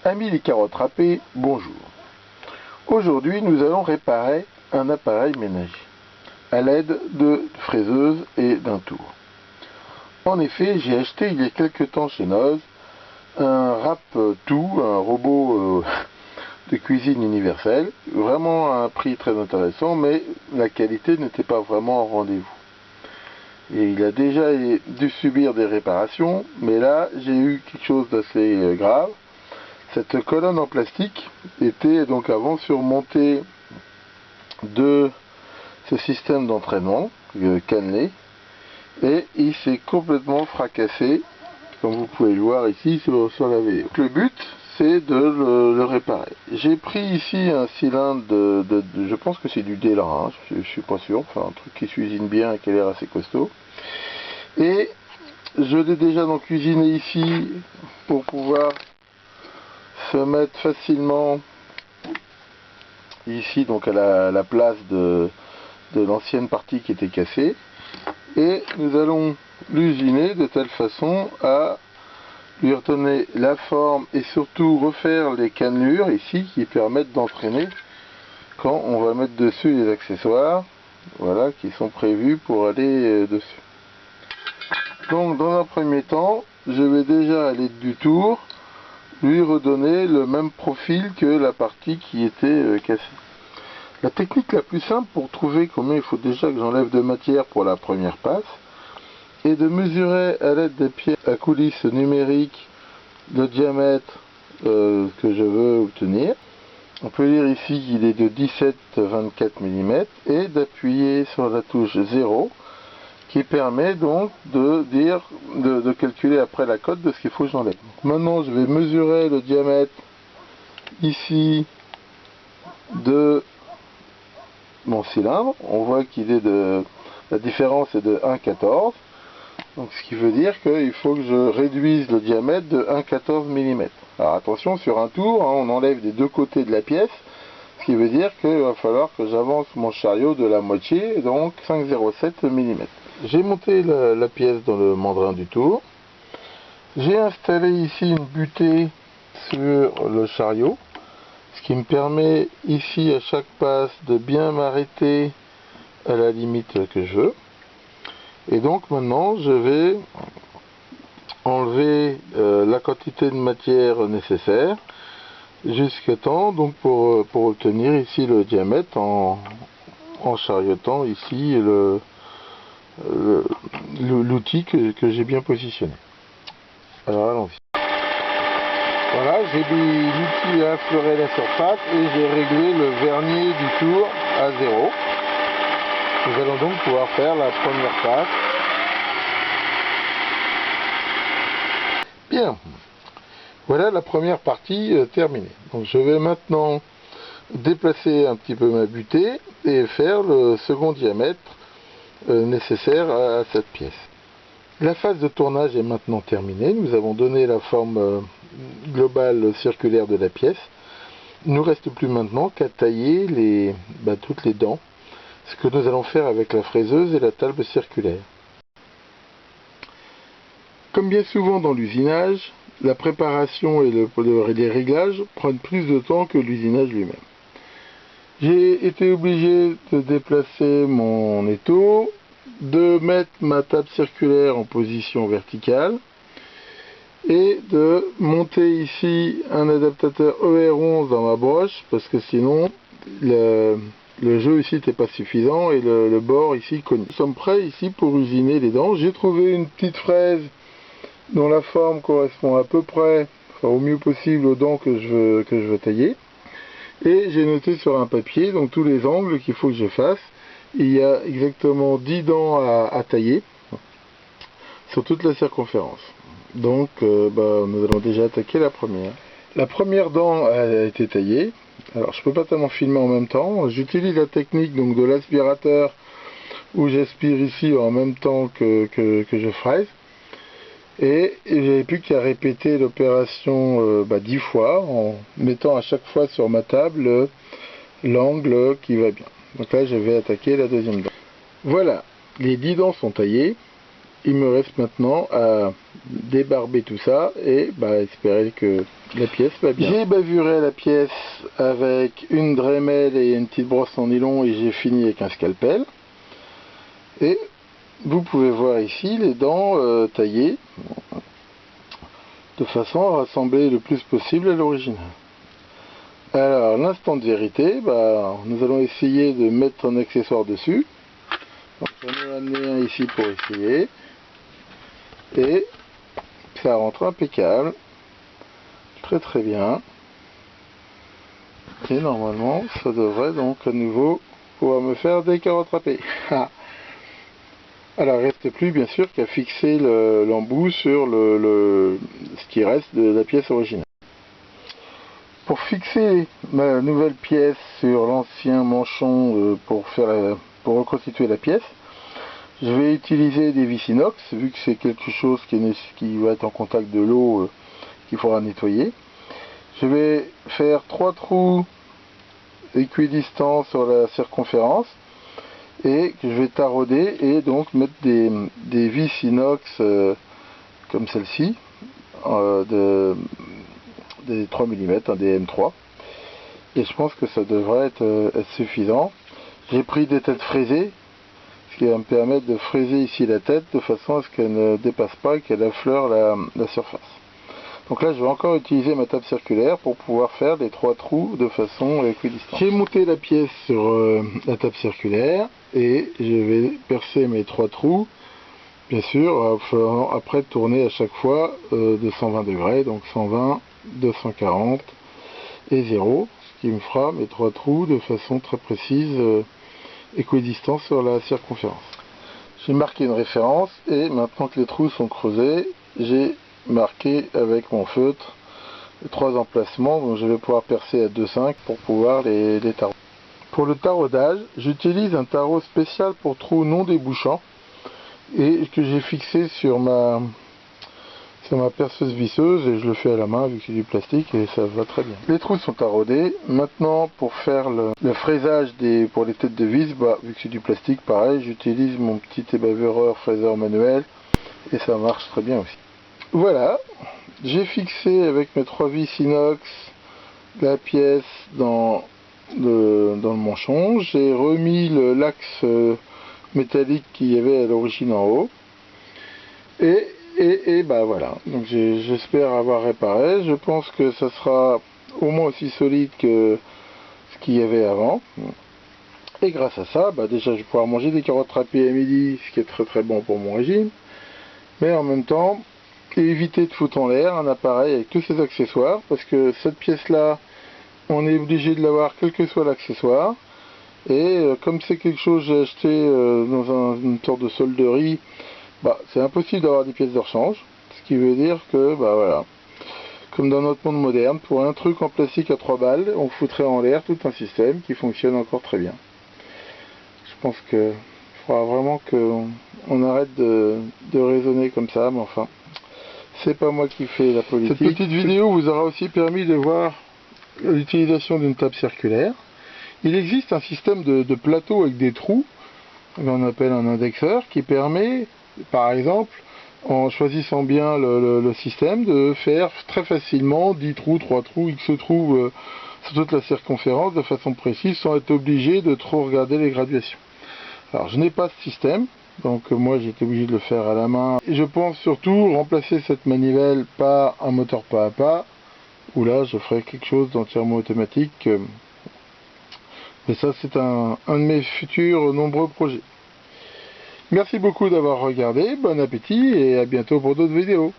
Amis les carottes râpées, bonjour. Aujourd'hui, nous allons réparer un appareil ménager à l'aide de fraiseuses et d'un tour. En effet, j'ai acheté il y a quelques temps chez Noz un Rap-Tout, un robot de cuisine universelle, vraiment à un prix très intéressant, mais la qualité n'était pas vraiment au rendez-vous. Et il a déjà dû subir des réparations, mais là, j'ai eu quelque chose d'assez grave. Cette colonne en plastique était donc avant surmontée de ce système d'entraînement cannelé, et il s'est complètement fracassé, comme vous pouvez le voir ici sur la vidéo. Le but, c'est de le réparer. J'ai pris ici un cylindre je pense que c'est du Delrin, je suis pas sûr, enfin un truc qui cuisine bien et qui a l'air assez costaud. Et je l'ai déjà donc cuisiné ici pour pouvoir se mettre facilement ici donc à la place de l'ancienne partie qui était cassée, et nous allons l'usiner de telle façon à lui redonner la forme et surtout refaire les cannelures ici qui permettent d'entraîner quand on va mettre dessus les accessoires, voilà, qui sont prévus pour aller dessus. Donc dans un premier temps, je vais déjà à l'aide du tour lui redonner le même profil que la partie qui était cassée. La technique la plus simple pour trouver combien il faut déjà que j'enlève de matière pour la première passe est de mesurer à l'aide des pièces à coulisses numériques le diamètre que je veux obtenir. On peut lire ici qu'il est de 17-24 mm et d'appuyer sur la touche 0 qui permet donc de calculer après la cote de ce qu'il faut que j'enlève. Maintenant je vais mesurer le diamètre ici de mon cylindre. On voit qu'il est la différence est de 1,14, donc ce qui veut dire qu'il faut que je réduise le diamètre de 1,14 mm. Alors attention, sur un tour, hein, on enlève des deux côtés de la pièce, ce qui veut dire qu'il va falloir que j'avance mon chariot de la moitié, donc 5,07 mm. J'ai monté la pièce dans le mandrin du tour. J'ai installé ici une butée sur le chariot, ce qui me permet ici à chaque passe de bien m'arrêter à la limite que je veux. Et donc maintenant je vais enlever la quantité de matière nécessaire jusqu'à temps donc pour obtenir ici le diamètre en chariotant ici l'outil que j'ai bien positionné. Alors allons-y. Voilà, j'ai mis l'outil à affleurer la surface et j'ai réglé le vernier du tour à 0. Nous allons donc pouvoir faire la première passe. Bien, voilà la première partie terminée. Donc je vais maintenant déplacer un petit peu ma butée et faire le second diamètre nécessaire à cette pièce. La phase de tournage est maintenant terminée. Nous avons donné la forme globale circulaire de la pièce. Il ne nous reste plus maintenant qu'à tailler toutes les dents, ce que nous allons faire avec la fraiseuse et la table circulaire. Comme bien souvent dans l'usinage, la préparation et les réglages prennent plus de temps que l'usinage lui-même. J'ai été obligé de déplacer mon étau, de mettre ma table circulaire en position verticale et de monter ici un adaptateur ER11 dans ma broche parce que sinon le jeu ici n'était pas suffisant et le bord ici connu. Nous sommes prêts ici pour usiner les dents. J'ai trouvé une petite fraise dont la forme correspond à peu près, enfin, au mieux possible aux dents que je veux tailler. Et j'ai noté sur un papier donc tous les angles qu'il faut que je fasse. Il y a exactement 10 dents à tailler sur toute la circonférence. Donc nous allons déjà attaquer la première. La première dent a été taillée. Alors je ne peux pas tellement filmer en même temps. J'utilise la technique donc de l'aspirateur où j'aspire ici en même temps que je fraise. Et j'avais plus qu'à répéter l'opération 10 fois en mettant à chaque fois sur ma table l'angle qui va bien. Donc là je vais attaquer la deuxième dent. Voilà, les 10 dents sont taillées. Il me reste maintenant à débarber tout ça et espérer que la pièce va bien. J'ai bavuré la pièce avec une Dremel et une petite brosse en nylon et j'ai fini avec un scalpel. Et vous pouvez voir ici les dents taillées de façon à rassembler le plus possible à l'original. Alors l'instant de vérité, nous allons essayer de mettre un accessoire dessus. Donc, j'en ai amené un ici pour essayer. Et ça rentre impeccable. Très très bien. Et normalement, ça devrait donc à nouveau pouvoir me faire des carottes râpées. Alors, il ne reste plus bien sûr qu'à fixer l'embout sur ce qui reste de la pièce originale. Pour fixer ma nouvelle pièce sur l'ancien manchon pour reconstituer la pièce, je vais utiliser des vis inox, vu que c'est quelque chose qui va être en contact de l'eau qu'il faudra nettoyer. Je vais faire 3 trous équidistants sur la circonférence et que je vais tarauder et donc mettre des vis inox comme celle-ci, des 3 mm, des M3. Et je pense que ça devrait être suffisant. J'ai pris des têtes fraisées, ce qui va me permettre de fraiser ici la tête de façon à ce qu'elle ne dépasse pas et qu'elle affleure la surface. Donc là je vais encore utiliser ma table circulaire pour pouvoir faire les 3 trous de façon équidistante. J'ai monté la pièce sur la table circulaire et je vais percer mes 3 trous, bien sûr, après tourner à chaque fois de 120 degrés, donc 120, 240 et 0, ce qui me fera mes 3 trous de façon très précise, équidistants sur la circonférence. J'ai marqué une référence et maintenant que les trous sont creusés, j'ai marqué avec mon feutre les 3 emplacements, donc je vais pouvoir percer à 2,5 pour pouvoir les tarauder. Pour le taraudage, j'utilise un tarot spécial pour trous non débouchants et que j'ai fixé sur ma perceuse visseuse et je le fais à la main vu que c'est du plastique et ça va très bien. Les trous sont taraudés. Maintenant pour faire le fraisage pour les têtes de vis, vu que c'est du plastique, pareil, j'utilise mon petit ébavureur fraiseur manuel et ça marche très bien aussi. Voilà, j'ai fixé avec mes 3 vis inox la pièce dans le manchon. J'ai remis l'axe métallique qu'il y avait à l'origine en haut. Et voilà, donc j'espère avoir réparé. Je pense que ça sera au moins aussi solide que ce qu'il y avait avant. Et grâce à ça, déjà je vais pouvoir manger des carottes râpées à midi, ce qui est très très bon pour mon régime. Mais en même temps, éviter de foutre en l'air un appareil avec tous ses accessoires, parce que cette pièce-là, on est obligé de l'avoir quel que soit l'accessoire. Et comme c'est quelque chose que j'ai acheté dans une sorte de solderie, c'est impossible d'avoir des pièces de rechange, ce qui veut dire que, voilà, comme dans notre monde moderne, pour un truc en plastique à 3 balles, on foutrait en l'air tout un système qui fonctionne encore très bien. Je pense qu'il faudra vraiment qu'on arrête de raisonner comme ça, mais enfin, c'est pas moi qui fais la politique. Cette petite vidéo vous aura aussi permis de voir l'utilisation d'une table circulaire. Il existe un système de plateau avec des trous, qu'on appelle un indexeur, qui permet, par exemple, en choisissant bien le système, de faire très facilement 10 trous, 3 trous, X trous sur toute la circonférence de façon précise, sans être obligé de trop regarder les graduations. Alors je n'ai pas ce système, donc moi j'ai été obligé de le faire à la main. Et je pense surtout remplacer cette manivelle par un moteur pas à pas, où là je ferai quelque chose d'entièrement automatique. Mais ça c'est un de mes futurs nombreux projets. Merci beaucoup d'avoir regardé, bon appétit et à bientôt pour d'autres vidéos.